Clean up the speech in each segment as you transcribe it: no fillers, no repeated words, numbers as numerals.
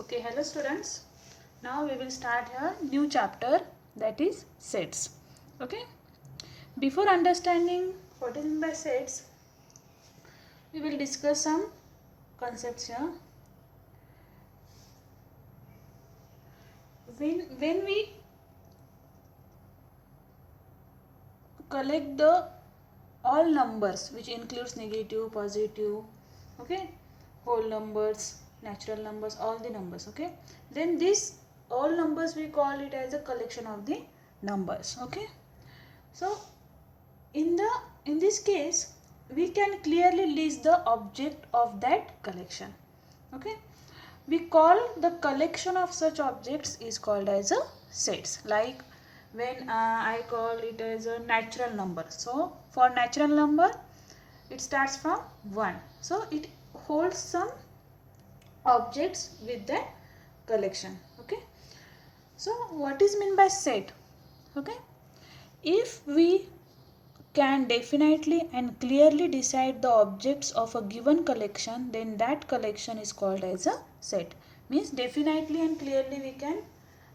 Okay, hello students. Now we will start a new chapter, that is sets. Okay. Before understanding what is meant by sets, we will discuss some concepts here. When we collect the all numbers, which includes negative, positive, okay, whole numbers, natural numbers, all the numbers, okay, then this all numbers we call it as a collection of the numbers. Okay, so in this case we can clearly list the object of that collection. Okay, we call the collection of such objects is called as a sets. Like when I call it as a natural number, so for natural number it starts from 1, so it holds some objects with that collection. Okay, so what is meant by set? Okay, if we can definitely and clearly decide the objects of a given collection, then that collection is called as a set. Means definitely and clearly we can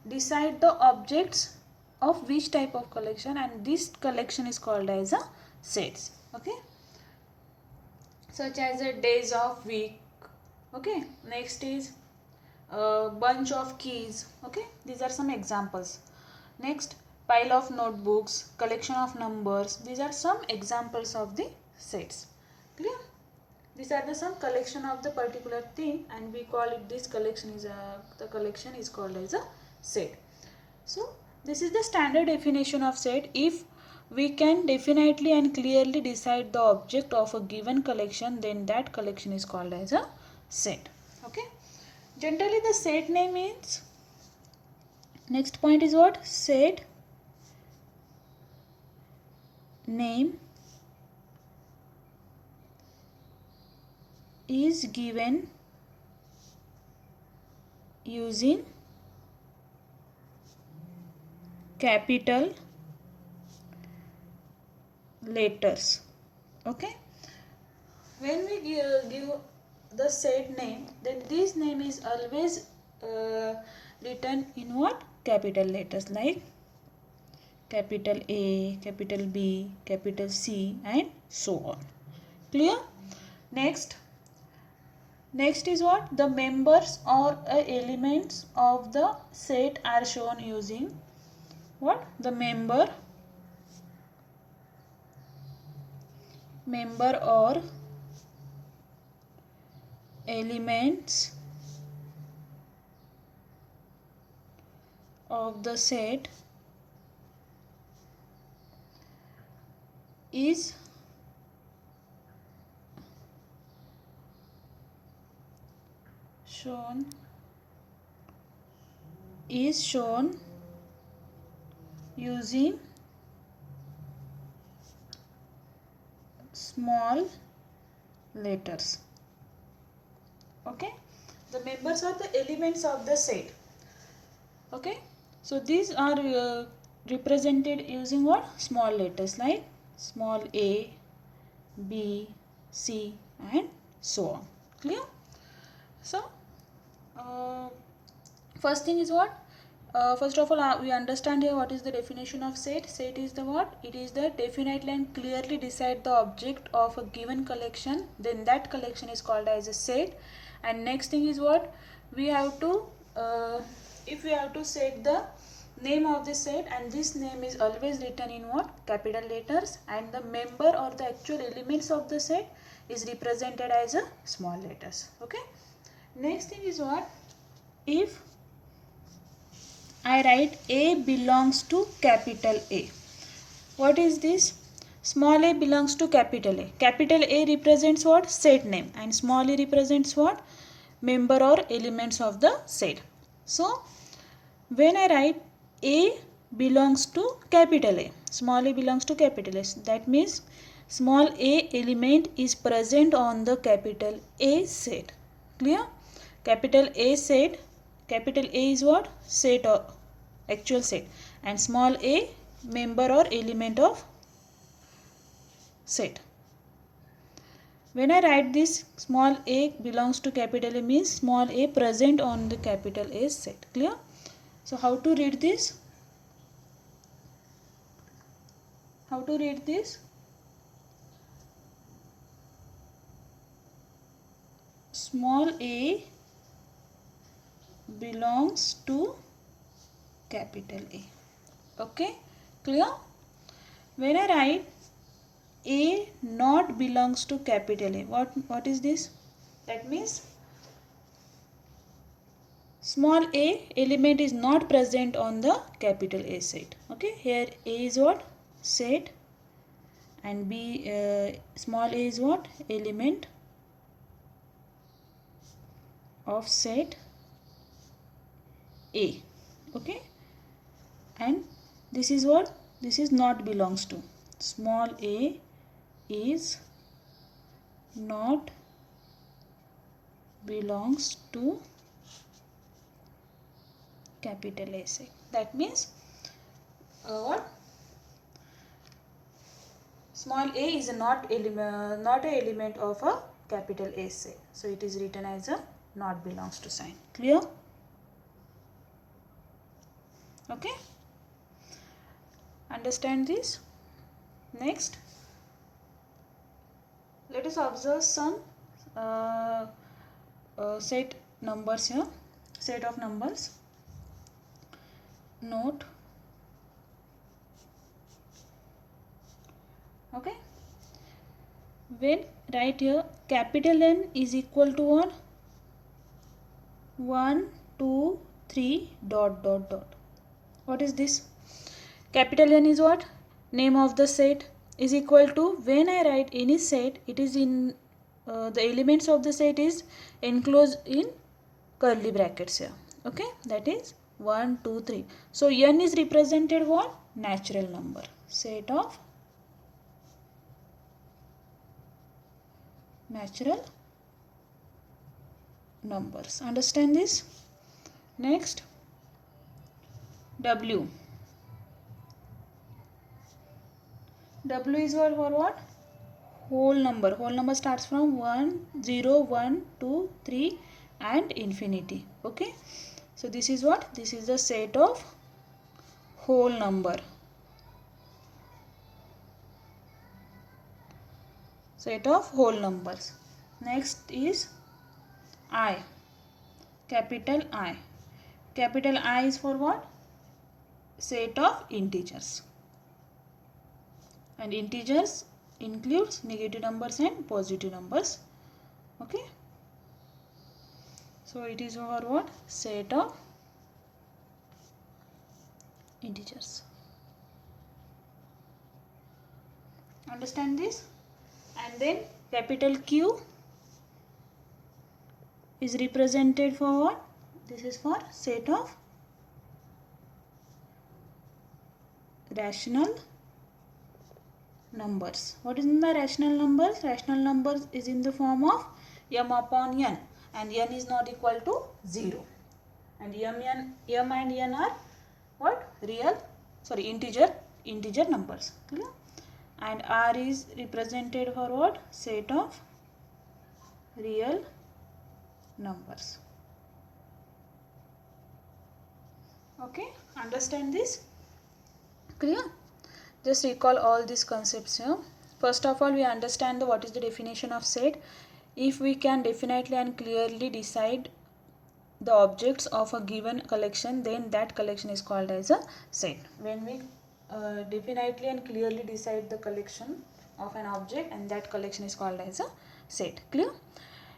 decide the objects of which type of collection, and this collection is called as a sets. Okay, such as a days of week. Okay, next is a bunch of keys. Okay, these are some examples. Next, pile of notebooks, collection of numbers. These are some examples of the sets. Clear? These are the some collection of the particular thing, and we call it, this collection is the collection is called as a set. So this is the standard definition of set. If we can definitely and clearly decide the object of a given collection, then that collection is called as a set. Okay, generally the set name is, next point is what? Set name is given using capital letters. Okay, when we give the set name, then this name is always written in what? Capital letters, like capital A, capital B, capital C, and so on. Clear? Next is what? The members or elements of the set are shown using what? The member or elements of the set is shown using small letters. Okay, the members are the elements of the set. Okay, so these are represented using what? Small letters, like small a, b, c, and so on. Clear? So first thing is what? First of all, we understand here what is the definition of set. Set is the what? It is the definitely and clearly decide the object of a given collection, then that collection is called as a set. And next thing is what? We have to if we have to set the name of the set, and this name is always written in what? Capital letters, and the member or the actual elements of the set is represented as a small letters. Okay, next thing is what? If I write A belongs to capital A, what is this? Small a belongs to capital A. Capital A represents what? Set name, and small a represents what? Member or elements of the set. So when I write A belongs to capital A, small a belongs to capital A, that means small a element is present on the capital A set. Clear? Capital A set, capital A is what? Set or actual set, and small a member or element of set. When I write this small a belongs to capital A means small a present on the capital A set. Clear? So how to read this? How to read this? Small a belongs to capital A. Okay? Clear? When I write A not belongs to capital A, what is this? That means small a element is not present on the capital A set. Okay, here A is what? Set, and B small a is what? Element of set A. Okay, and this is what? This is not belongs to. Small a is not belongs to capital A set. That means what? Small a is not an element of a capital A set. So it is written as a not belongs to sign. Clear? Okay. Understand this? Next, let us observe some set numbers here. Set of numbers. Note. Okay. When write here capital N is equal to what? 1, 2, 3 dot dot dot. What is this? Capital N is what? Name of the set is equal to, when I write any set, it is in the elements of the set is enclosed in curly brackets here. Okay, that is 1, 2, 3. So N is represented what? Natural number. Set of natural numbers. Understand this? Next, W. W is what for what? Whole number. Whole number starts from 1, 0, 1, 2, 3 and infinity. Okay. So this is what? This is the set of whole number. Set of whole numbers. Next is I. Capital I. Capital I is for what? Set of integers. And integers includes negative numbers and positive numbers. Okay. So it is for what? Set of integers. Understand this? And then capital Q is represented for what? This is for set of rational numbers. What is in the rational numbers? Rational numbers is in the form of m upon n, and n is not equal to 0. And m and n are what? Integer numbers. Clear? And R is represented for what? Set of real numbers. Okay, understand this? Clear? Just recall all these concepts here. First of all, we understand what is the definition of set. If we can definitely and clearly decide the objects of a given collection, then that collection is called as a set. When we definitely and clearly decide the collection of an object, and that collection is called as a set. Clear?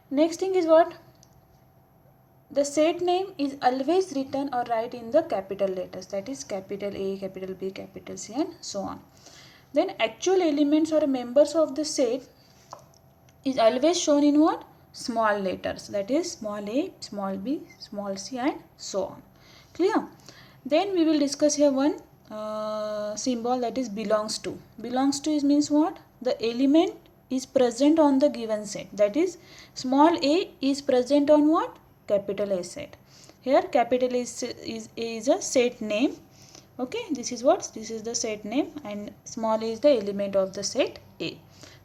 Next thing is what? The set name is always written or write in the capital letters, that is capital A, capital B, capital C and so on. Then actual elements or members of the set is always shown in what? Small letters, that is small a, small b, small c and so on. Clear? Then we will discuss here one symbol, that is belongs to. Belongs to is means what? The element is present on the given set, that is small a is present on what? Capital A set. Here capital is a set name. Okay, this is what? This is the set name, and small a is the element of the set A.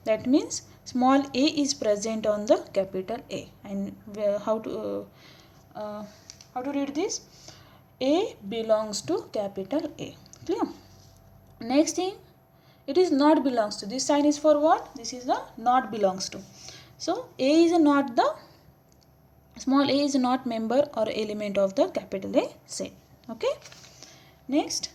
that means small a is present on the capital A. And how to read this? A belongs to capital A. Clear? Next thing, it is not belongs to. This sign is for what? This is the not belongs to. So A is not the, small a is not member or element of the capital A set. Okay. Next,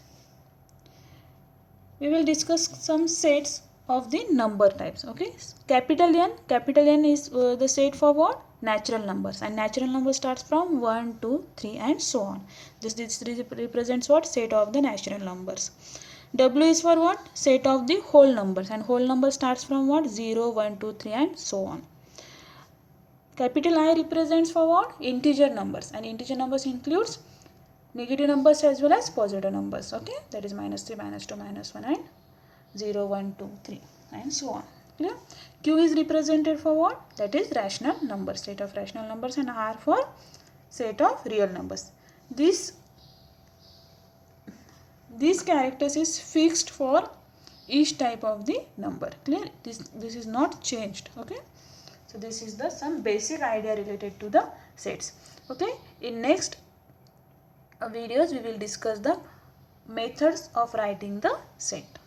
we will discuss some sets of the number types. Okay. Capital N is the set for what? Natural numbers, and natural number starts from 1, 2, 3 and so on. This represents what? Set of the natural numbers. W is for what? Set of the whole numbers, and whole number starts from what? 0, 1, 2, 3 and so on. Capital I represents for what? Integer numbers, and integer numbers includes negative numbers as well as positive numbers. Okay, that is -3, -2, -1 and 0, 1, 2, 3 and so on. Clear? Q is represented for what? That is rational numbers, set of rational numbers, and R for set of real numbers. These characters is fixed for each type of the number. Clear? This is not changed. Okay. So this is the some basic idea related to the sets. Okay. In next videos we will discuss the methods of writing the set.